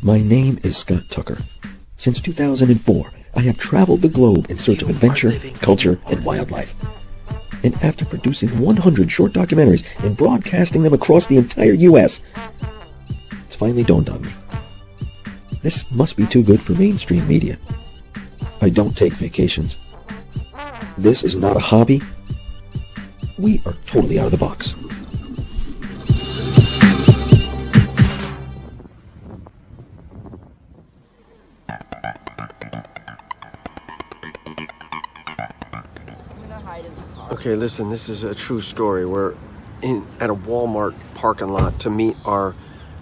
My name is Scott Tucker. Since 2004, I have traveled the globe in search of adventure, culture, and wildlife. And after producing 100 short documentaries and broadcasting them across the entire U.S., it's finally dawned on me. This must be too good for mainstream media. I don't take vacations. This is not a hobby. We are totally out of the box. Okay, listen, this is a true story. We're at a Walmart parking lot to meet our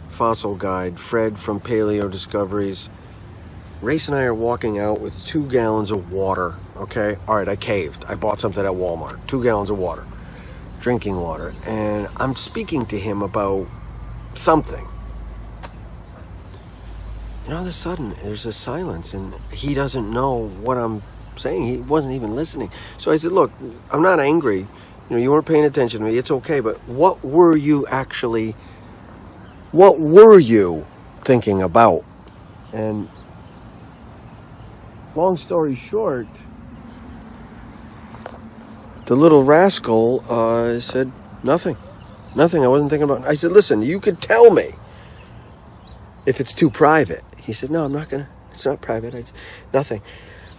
fossil guide, Fred from Paleo Discoveries. Race and I are walking out with 2 gallons of water, okay? All right, I caved. I bought something at Walmart, 2 gallons of water, drinking water. And I'm speaking to him about something. And all of a sudden, there's a silence, and he doesn't know what I'm saying. He wasn't even listening. So I said, look, I'm not angry. You know, you weren't paying attention to me. It's okay, but what were you thinking about? And long story short, the little rascal said, nothing. I wasn't thinking about it. I said, listen, you could tell me if it's too private. He said, no, I'm not gonna. It's not private. Nothing.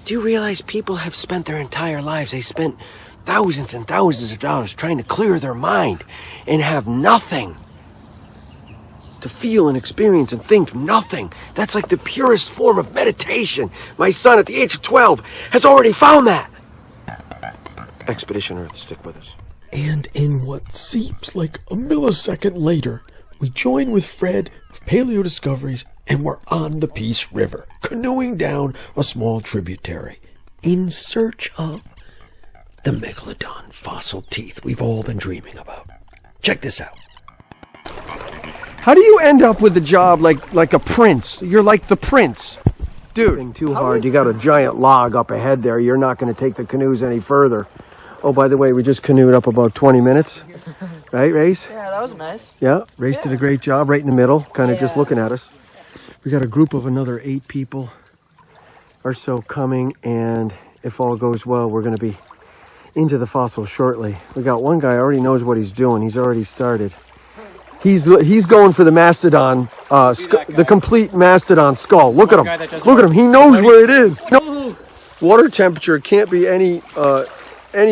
Do you realize people have spent their entire lives, they spent thousands and thousands of dollars trying to clear their mind and have nothing to feel and experience and think nothing. That's like the purest form of meditation. My son at the age of 12 has already found that. Expedition Earth, stick with us. And in what seems like a millisecond later, we join with Fred of Paleo Discoveries, and we're on the Peace River, canoeing down a small tributary in search of the megalodon fossil teeth we've all been dreaming about. Check this out. How do you end up with a job like a prince? You're like the prince. Dude, too hard. You got a giant log up ahead there. You're not going to take the canoes any further. Oh, by the way, we just canoed up about 20 minutes. Right, Race? Yeah, that was nice. Yeah, Race did a great job right in the middle, kind of just looking at us. We got a group of another 8 people or so coming, and if all goes well, we're going to be into the fossils shortly. We got one guy already knows what he's doing. He's already started. He's going for the mastodon, the complete mastodon skull. Look at him. Look at him. He knows where it is. No. Water temperature can't be any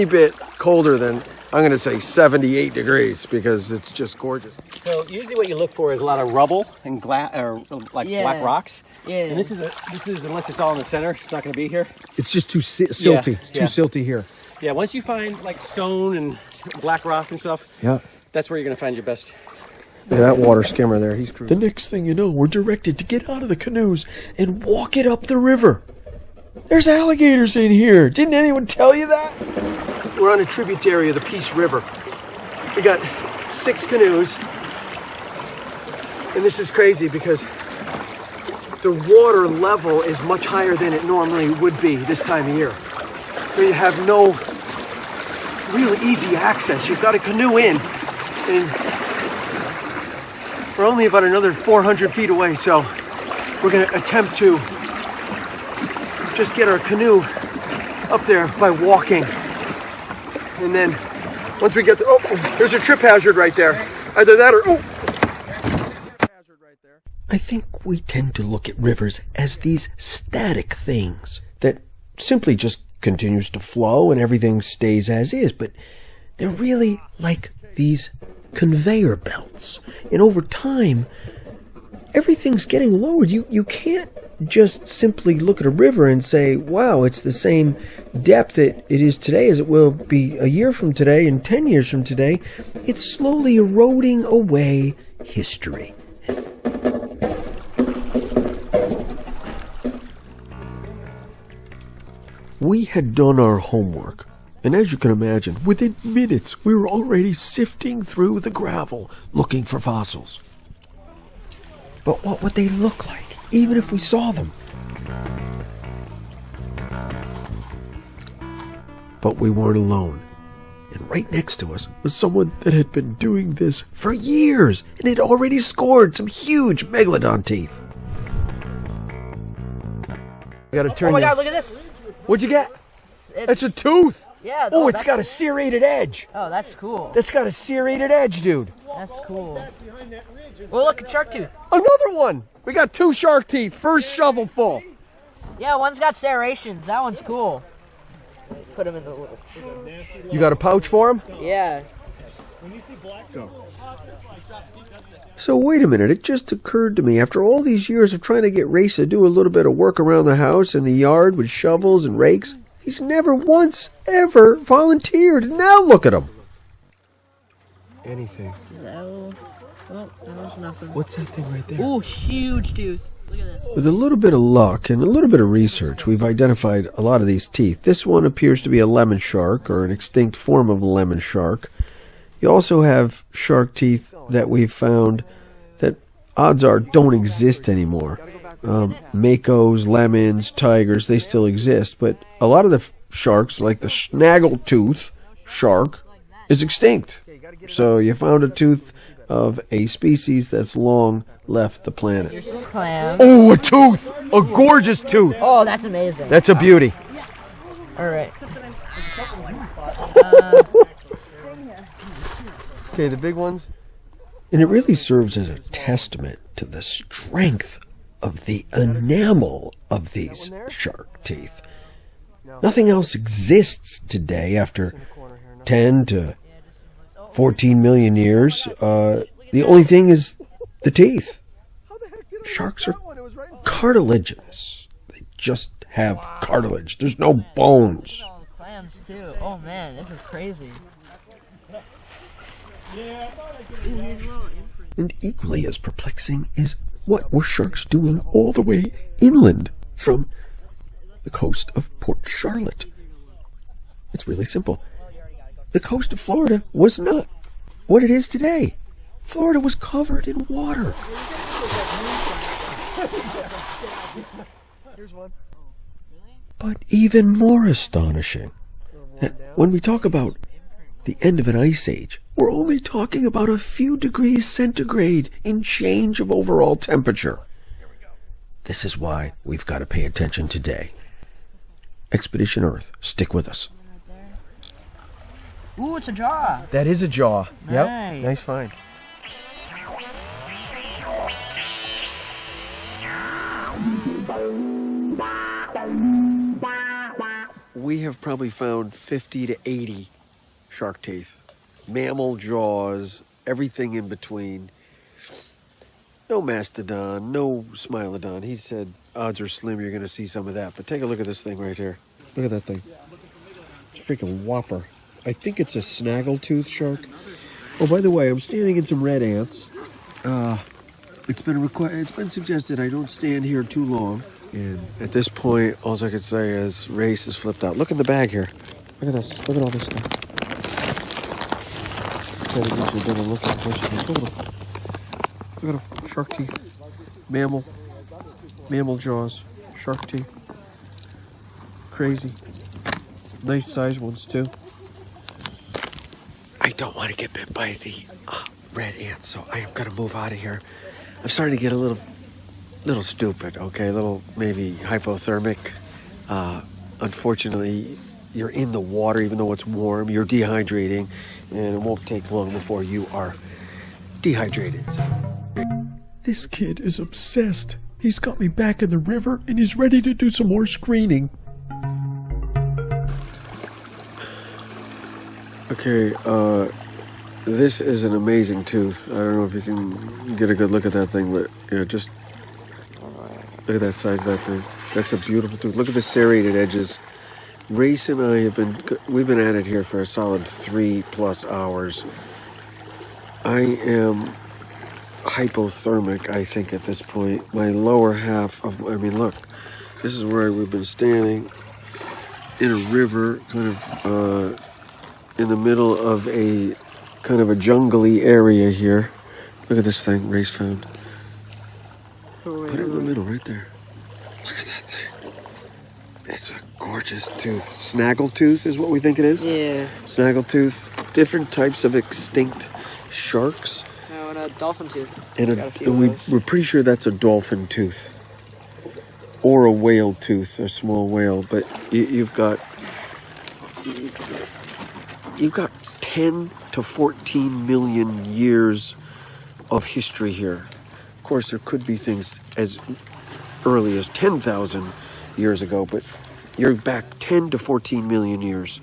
bit colder than, I'm going to say 78 degrees, because it's just gorgeous. So usually what you look for is a lot of rubble and black rocks. Yeah. And this is unless it's all in the center, it's not going to be here. It's just too silty. It's too silty here. Yeah, once you find like stone and black rock and stuff, that's where you're going to find your best. Yeah, that water skimmer there, he's cruising. The next thing you know, we're directed to get out of the canoes and walk it up the river. There's alligators in here. Didn't anyone tell you that? We're on a tributary of the Peace River. We got 6 canoes. And this is crazy because the water level is much higher than it normally would be this time of year. So you have no real easy access. You've got to canoe in. And we're only about another 400 feet away, so we're going to attempt to just get our canoe up there by walking. And then once we get there, there's a trip hazard right there. Either that or, hazard right there. I think we tend to look at rivers as these static things that simply just continues to flow and everything stays as is, but they're really like these conveyor belts. And over time, everything's getting lowered. You can't just simply look at a river and say, wow, it's the same depth it is today as it will be a year from today and 10 years from today. It's slowly eroding away history. We had done our homework. And as you can imagine, within minutes, we were already sifting through the gravel looking for fossils. But what would they look like, even if we saw them? But we weren't alone. And right next to us was someone that had been doing this for years and had already scored some huge megalodon teeth. You gotta turn Oh my god, look at this! What'd you get? That's a tooth! Yeah. Oh, it's got a serrated edge. Oh, that's cool. That's got a serrated edge, dude. That's cool. Well, look, a shark tooth. Another one. We got 2 shark teeth. First shovelful. Yeah, one's got serrations. That one's cool. Put them in the little. You got a pouch for him? Yeah. So wait a minute, it just occurred to me, after all these years of trying to get Race to do a little bit of work around the house and the yard with shovels and rakes, he's never once ever volunteered. Now look at him. Anything. Oh, that was nothing. What's that thing right there? Ooh, huge tooth. Look at this. With a little bit of luck and a little bit of research, we've identified a lot of these teeth. This one appears to be a lemon shark, or an extinct form of a lemon shark. You also have shark teeth that we've found that odds are don't exist anymore. Makos, lemons, tigers, they still exist, but a lot of the sharks, like the snaggletooth shark, is extinct. So you found a tooth of a species that's long left the planet. Here's some clams. Oh, a tooth! A gorgeous tooth! Oh, that's amazing. That's a beauty. All right. Okay, the big ones. And it really serves as a testament to the strength of the enamel of these shark teeth. Nothing else exists today after 10 to 14 million years. The only thing is the teeth. Sharks are cartilaginous. They just have cartilage. There's no bones. Clams too. Oh man, this is crazy. And equally as perplexing is what were sharks doing all the way inland from the coast of Port Charlotte. It's really simple. The coast of Florida was not what it is today. Florida was covered in water. Here's one. But even more astonishing, that when we talk about the end of an ice age, we're only talking about a few degrees centigrade in change of overall temperature. This is why we've got to pay attention today. Expedition Earth, stick with us. Ooh, it's a jaw. That is a jaw. Yep. Nice. Nice find. We have probably found 50 to 80 shark teeth. Mammal jaws, everything in between. No mastodon, no smilodon. He said odds are slim you're going to see some of that. But take a look at this thing right here. Look at that thing. It's a freaking whopper. I think it's a snaggletooth shark. Oh, by the way, I'm standing in some red ants. It's been suggested I don't stand here too long. And at this point, all I could say is Race is flipped out. Look in the bag here. Look at this. Look at all this stuff. Look at them. Shark teeth. Mammal jaws. Shark teeth. Crazy. Nice sized ones too. I don't want to get bit by the red ants, so I am going to move out of here. I'm starting to get a little stupid, okay? A little maybe hypothermic. Unfortunately, you're in the water even though it's warm. You're dehydrating, and it won't take long before you are dehydrated. This kid is obsessed. He's got me back in the river, and he's ready to do some more screening. Okay, this is an amazing tooth. I don't know if you can get a good look at that thing, but yeah, just look at that size of that thing. That's a beautiful tooth. Look at the serrated edges. Race and I we've been at it here for a solid 3+ hours. I am hypothermic, I think, at this point. My lower half of, look, this is where we've been standing. in a river, kind of in the middle of a kind of a jungly area here. Look at this thing Race found. Put it in the middle right there. Look at that thing. It's a gorgeous tooth. Snaggletooth is what we think it is? Yeah. Snaggletooth. Different types of extinct sharks. Oh, and a dolphin tooth. And we're pretty sure that's a dolphin tooth. Or a whale tooth, a small whale. But you've got 10 to 14 million years of history here. Of course, there could be things as early as 10,000 years ago, but you're back 10 to 14 million years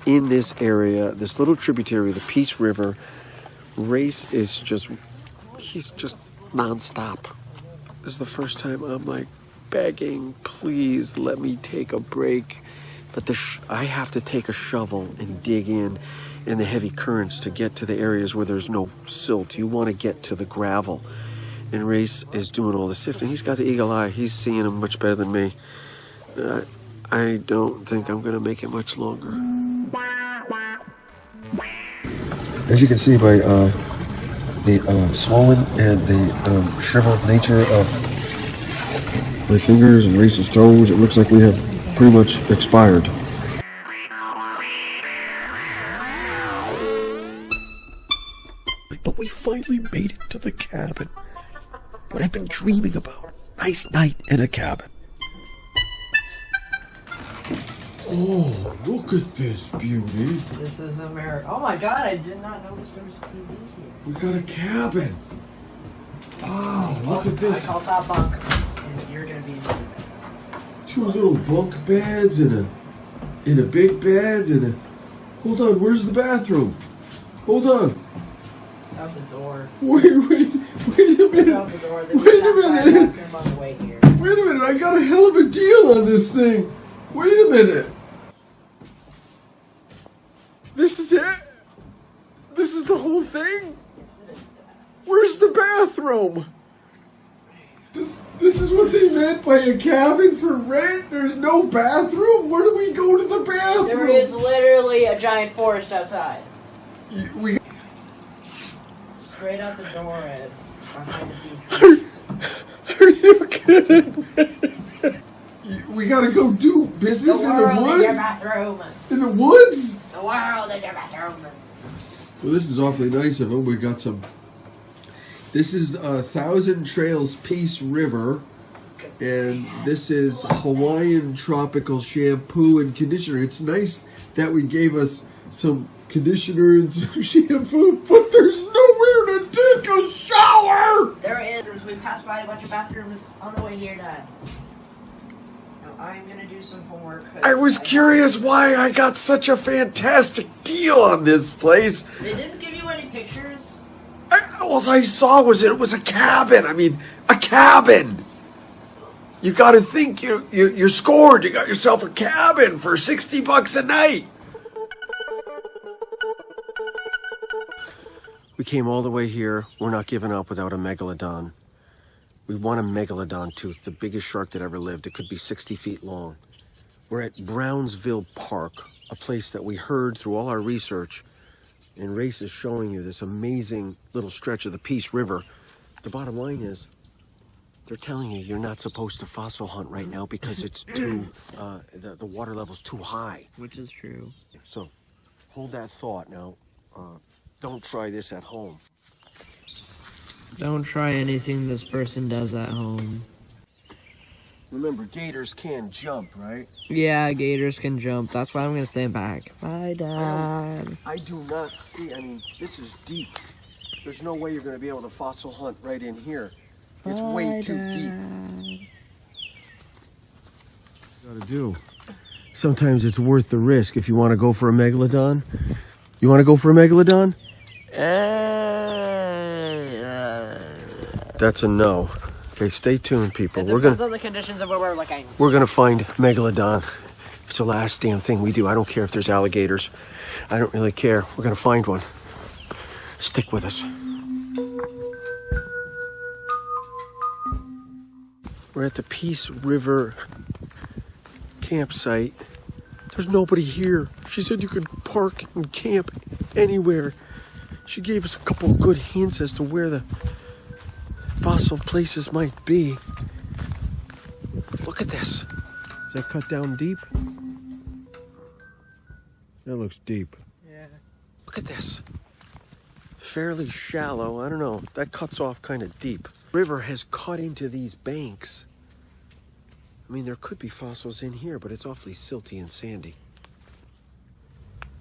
in this area, this little tributary of the Peace River. Race is he's just nonstop. This is the first time I'm like begging, please let me take a break. But I have to take a shovel and dig in the heavy currents to get to the areas where there's no silt. You want to get to the gravel. And Race is doing all the sifting. He's got the eagle eye. He's seeing him much better than me. I don't think I'm going to make it much longer. As you can see by the swollen and the shriveled nature of my fingers and Race's toes, it looks like we have pretty much expired. But we finally made it to the cabin. What I've been dreaming about. Nice night in a cabin. Oh, look at this beauty. This is America. Oh my God, I did not notice there was a TV here. We got a cabin. Oh, look at this. I call that bunk, and you're going to be in the bed. 2 little bunk beds and a big bed and a... Hold on, where's the bathroom? Hold on. It's out the door. Wait a minute. It's out the door. Wait a minute. Bathroom on the way here. Wait a minute, I got a hell of a deal on this thing. Wait a minute. This is it? This is the whole thing? Where's the bathroom? This is what they meant by a cabin for rent? There's no bathroom? Where do we go to the bathroom? There is literally a giant forest outside. We... Straight out the door, Ed. Behind the trees. Are you kidding me? We gotta go do business in the woods? Is your bathroom. In the woods? The world is your bathroom. Well, this is awfully nice of them. We got some... This is Thousand Trails Peace River, and this is Hawaiian Tropical Shampoo and Conditioner. It's nice that we gave us some conditioner and some shampoo, but there's nowhere to take a shower! There is. We passed by a bunch of bathrooms on the way here, Dad. Now, I'm going to do some homework. I was curious why I got such a fantastic deal on this place. They didn't give you any pictures? All I saw was it was a cabin. I mean, a cabin. You got to think you're scored. You got yourself a cabin for $60 a night. We came all the way here. We're not giving up without a megalodon. We want a megalodon tooth, the biggest shark that ever lived. It could be 60 feet long. We're at Brownsville Park, a place that we heard through all our research. And Race is showing you this amazing little stretch of the Peace River. The bottom line is, they're telling you you're not supposed to fossil hunt right now because it's too, the water level's too high. Which is true. So, hold that thought now. Don't try this at home. Don't try anything this person does at home. Remember, gators can jump, right? Yeah, gators can jump. That's why I'm going to stand back. Bye, Dad. I do not see, I mean, this is deep. There's no way you're going to be able to fossil hunt right in here. It's way too deep. Gotta do. Sometimes it's worth the risk if you want to go for a megalodon. You want to go for a megalodon? That's a no. Okay, stay tuned, people. It depends on the conditions of where we're looking. We're gonna find megalodon. It's the last damn thing we do. I don't care if there's alligators. I don't really care. We're gonna find one. Stick with us. We're at the Peace River campsite. There's nobody here. She said you could park and camp anywhere. She gave us a couple of good hints as to where the fossil places might be. Look at this. Is that cut down deep? That looks deep. Yeah. Look at this. Fairly shallow. I don't know. That cuts off kind of deep. River has cut into these banks. I mean, there could be fossils in here, but it's awfully silty and sandy.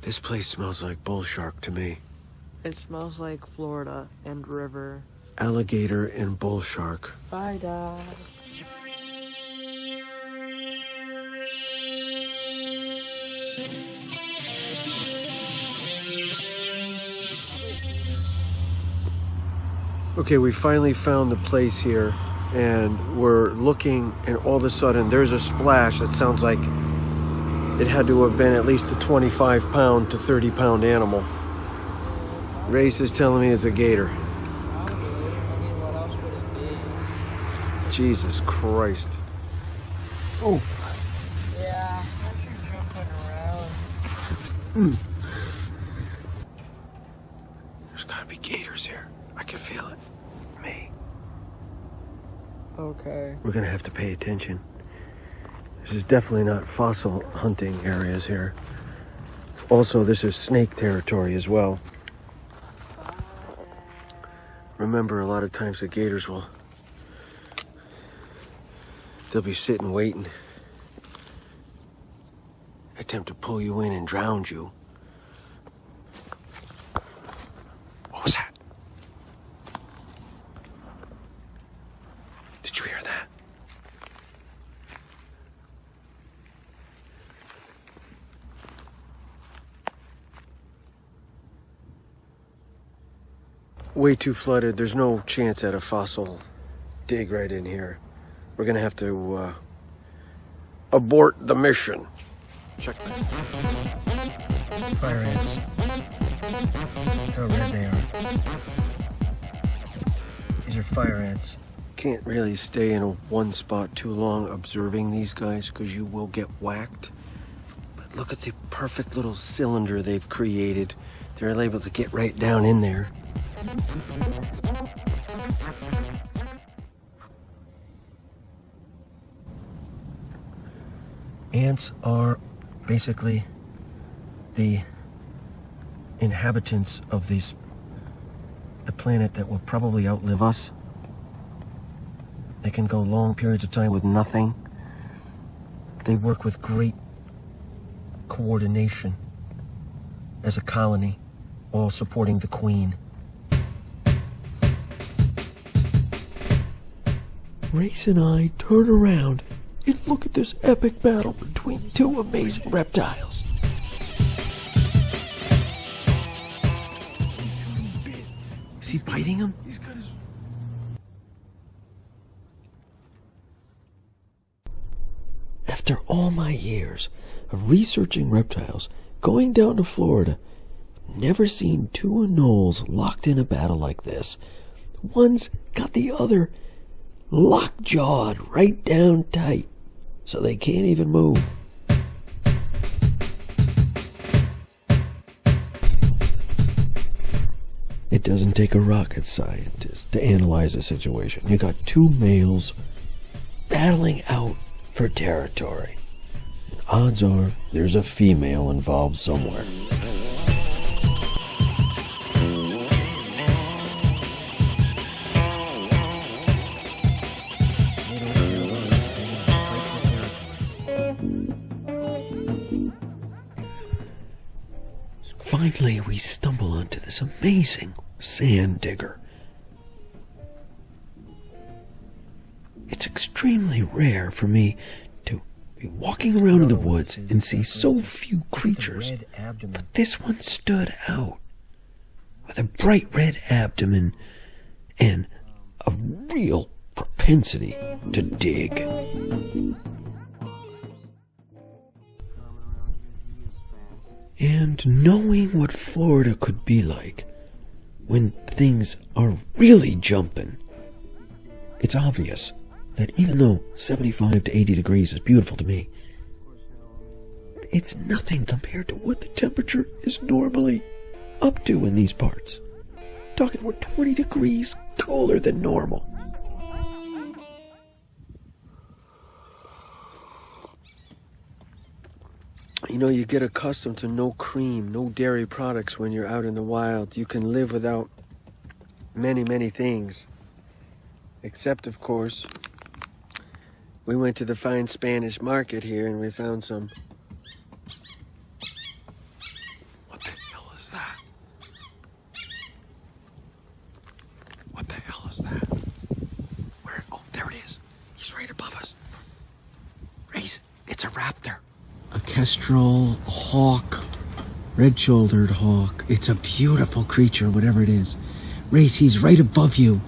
This place smells like bull shark to me. It smells like Florida and river. Alligator and bull shark. Bye, Dad. Okay, we finally found the place here, and we're looking, and all of a sudden there's a splash that sounds like it had to have been at least a 25-pound to 30-pound animal. Race is telling me it's a gator. What else would it be? Jesus Christ. Oh. Yeah, you're jumping around. There's gotta be gators here. I can feel it. Me. Okay. We're gonna have to pay attention. This is definitely not fossil hunting areas here. Also, this is snake territory as well. Remember, a lot of times the gators they'll be sitting waiting. Attempt to pull you in and drown you. What was that? Did you hear that? Way too flooded. There's no chance at a fossil dig right in here. We're gonna have to abort the mission. Check that. Fire ants. Look how red they are. These are fire ants. Can't really stay in one spot too long observing these guys because you will get whacked. But look at the perfect little cylinder they've created. They're able to get right down in there. Ants are basically the inhabitants of the planet that will probably outlive us. They can go long periods of time with nothing. They work with great coordination as a colony, all supporting the queen. Race and I turn around and look at this epic battle between two amazing reptiles. Is he biting him? He's got his... After all my years of researching reptiles, going down to Florida, never seen two anoles locked in a battle like this. One's got the other lockjawed right down tight, so they can't even move. It doesn't take a rocket scientist to analyze the situation. You got two males battling out for territory. And odds are there's a female involved somewhere. Finally, we stumble onto this amazing sand digger. It's extremely rare for me to be walking around in the woods and see so few creatures, but this one stood out with a bright red abdomen and a real propensity to dig. And knowing what Florida could be like when things are really jumping, it's obvious that even though 75 to 80 degrees is beautiful to me, it's nothing compared to what the temperature is normally up to in these parts. Talking we're 20 degrees cooler than normal. You know, you get accustomed to no cream, no dairy products when you're out in the wild. You can live without many, many things. Except, of course, we went to the fine Spanish market here and we found some. What the hell is that? What the hell is that? Where? Oh, there it is. He's right above us. Race, it's a raptor. A kestrel hawk, red-shouldered hawk. It's a beautiful creature, whatever it is. Race, he's right above you.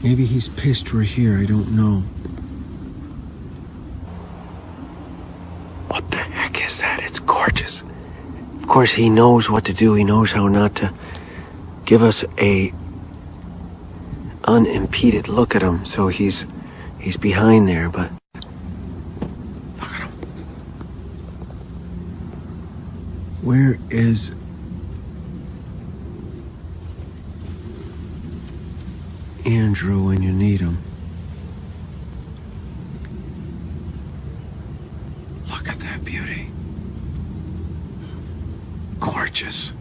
Maybe he's pissed we're here, I don't know. What the heck is that? It's gorgeous. Of course, he knows what to do. He knows how not to give us a unimpeded look at him. So he's behind there, but look at him. Where is Andrew when you need him? Look at that beauty. Gorgeous.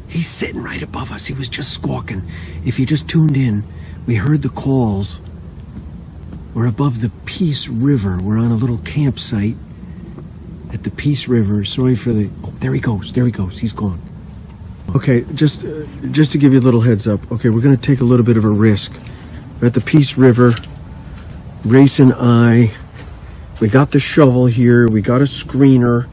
He's sitting right above us. He was just squawking. If you just tuned in, we heard the calls. We're above the Peace River. We're on a little campsite at the Peace River. Sorry for the... Oh, there he goes. There he goes. He's gone. Okay, just to give you a little heads up. Okay, we're going to take a little bit of a risk. We're at the Peace River. Race and I. We got the shovel here. We got a screener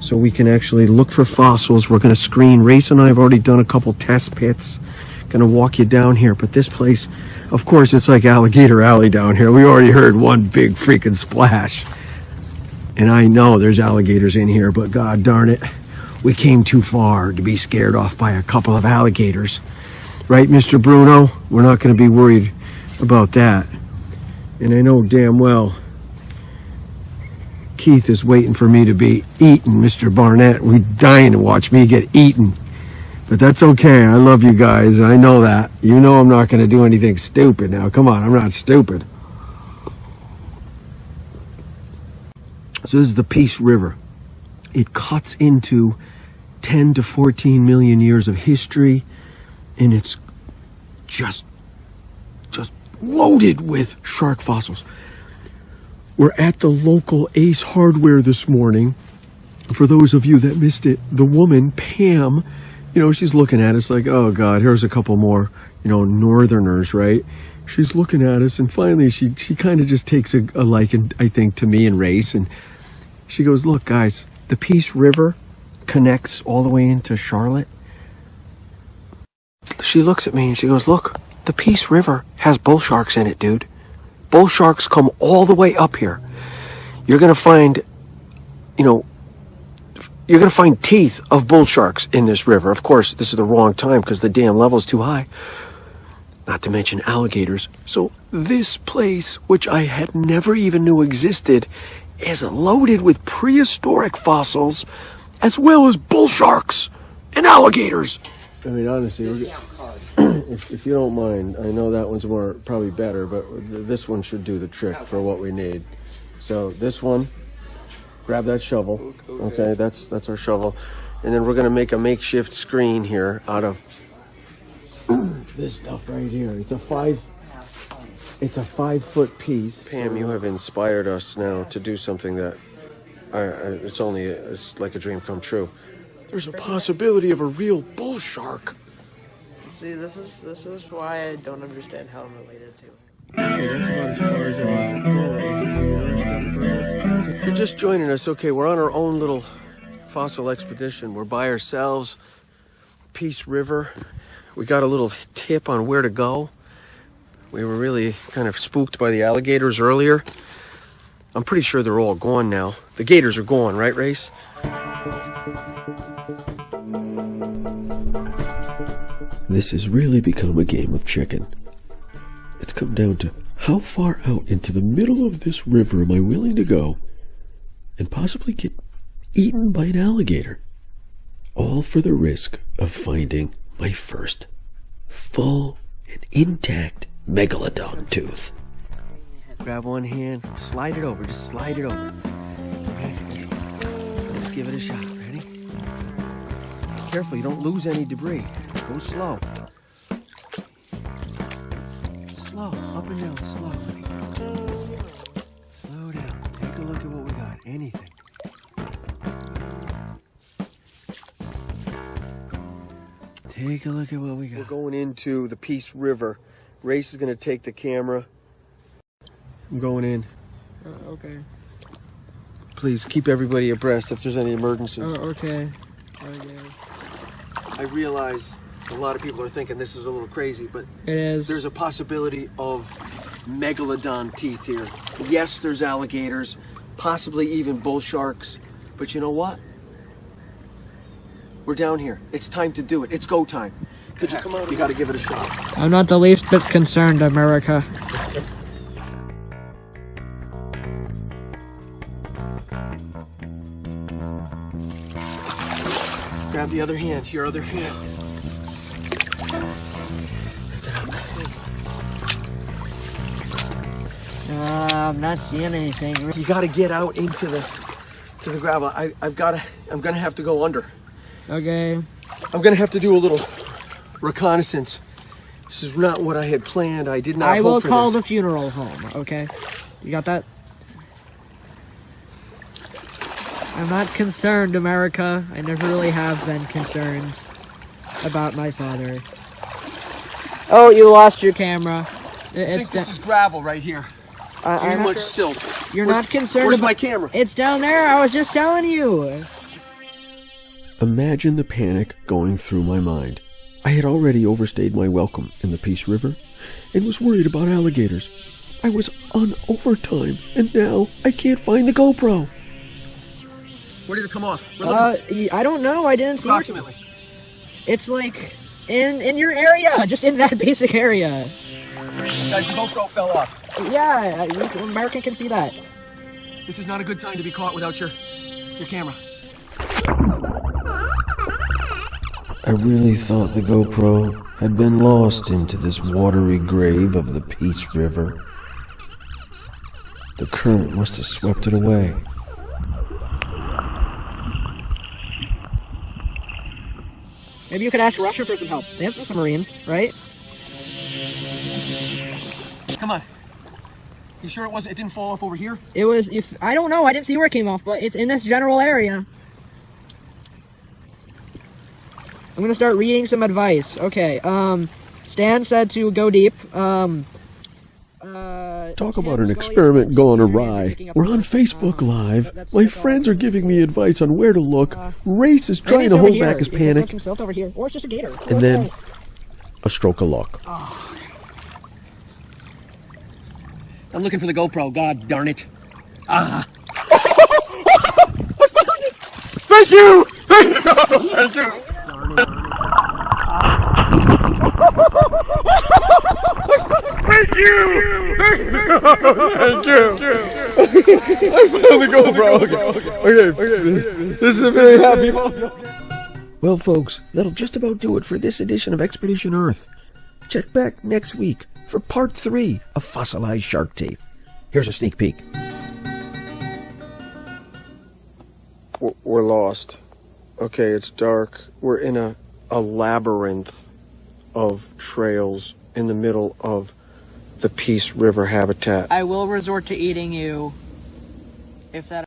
so we can actually look for fossils. We're going to screen. Race and I have already done a couple test pits. Going to walk you down here. But this place... Of course, it's like Alligator Alley down here. We already heard one big freaking splash. And I know there's alligators in here, but god darn it, we came too far to be scared off by a couple of alligators. Right, Mr. Bruno? We're not going to be worried about that. And I know damn well Keith is waiting for me to be eaten, Mr. Barnett. We're dying to watch me get eaten. But that's okay. I love you guys. I know that. You know I'm not going to do anything stupid now. Come on, I'm not stupid. So this is the Peace River. It cuts into 10 to 14 million years of history, and it's just loaded with shark fossils. We're at the local Ace Hardware this morning. For those of you that missed it, the woman, Pam, you know, she's looking at us like, oh God, here's a couple more, you know, northerners, right? She's looking at us, and finally she kind of just takes a liking, I think, to me and Race, and she goes, look guys, the Peace River connects all the way into Charlotte. She looks at me and she goes, look, the Peace River has bull sharks in it, dude. Bull sharks come all the way up here. You're gonna find, you know, you're going to find teeth of bull sharks in this river. Of course, this is the wrong time because the dam level is too high. Not to mention alligators. So this place, which I had never even knew existed, is loaded with prehistoric fossils as well as bull sharks and alligators. I mean, honestly, if you don't mind, I know that one's probably better, but this one should do the trick for what we need. So this one... Grab that shovel. Okay, that's our shovel. And then we're going to make a makeshift screen here out of this stuff right here. It's a 5-foot piece. Pam, you have inspired us now to do something that it's like a dream come true. There's a possibility of a real bull shark. See, this is why I don't understand how I'm related to. Okay, that's about as far as I want to go. If you're just joining us, okay, we're on our own little fossil expedition. We're by ourselves, Peace River. We got a little tip on where to go. We were really kind of spooked by the alligators earlier. I'm pretty sure they're all gone now. The gators are gone, right, Race? This has really become a game of chicken. It's come down to How far out into the middle of this river am I willing to go and possibly get eaten by an alligator? All for the risk of finding my first full and intact megalodon tooth. Grab one hand, slide it over, just slide it over. Okay. Let's give it a shot. Ready? Be careful, you don't lose any debris. Go slow. Slow, up and down, slow. Slow down. Take a look at what we got. Anything. Take a look at what we got. We're going into the Peace River. Race is going to take the camera. I'm going in. Okay. Please keep everybody abreast if there's any emergencies. Okay. I realize a lot of people are thinking this is a little crazy, but It is. there's a possibility of megalodon teeth here. Yes, there's alligators, possibly even bull sharks, but you know what? We're down here. It's time to do it. It's go time. Could you come out? You got to give it a shot. I'm not the least bit concerned, America. Grab the other hand, your other hand. I'm not seeing anything. You got to get out into the gravel. I'm gonna have to go under. Okay. I'm gonna have to do a little reconnaissance. This is not what I had planned. I did not I hope will for call this. the funeral home, okay? You got that? I'm not concerned, America. I never really have been concerned about my father. Oh, you lost your camera. I think this is gravel right here. Too much silt. You're not concerned Where's about... my camera? It's down there. I was just telling you. Imagine the panic going through my mind. I had already overstayed my welcome in the Peace River and was worried about alligators. I was on overtime, and now I can't find the GoPro. Where did it come off? I don't know. I didn't see Approximately. It's like in your area, just in that basic area. Guys, the GoPro fell off. Yeah, American can see that. This is not a good time to be caught without your camera. I really thought the GoPro had been lost into this watery grave of the Peace River. The current must have swept it away. Maybe you could ask Russia for some help. They have some submarines, right? Come on. You sure it didn't fall off over here? It was, I don't know, I didn't see where it came off, but it's in this general area. I'm gonna start reading some advice. Okay, Stan said to go deep. Talk about an experiment gone awry. We're on Facebook Live. My friends are giving me advice on where to look. Race is trying to hold back his panic. Some silt over here, or it's just a gator. And then, a stroke of luck. I'm looking for the GoPro. God darn it. Ah. Thank you! Thank you! Thank you! Thank you! I found the GoPro. Okay. This is a very happy moment. Well, folks, that'll just about do it for this edition of Expedition Earth. Check back next week for part 3 of Fossilized Shark Teeth. Here's a sneak peek. We're lost. Okay, it's dark. We're in a labyrinth of trails in the middle of the Peace River habitat. I will resort to eating you if that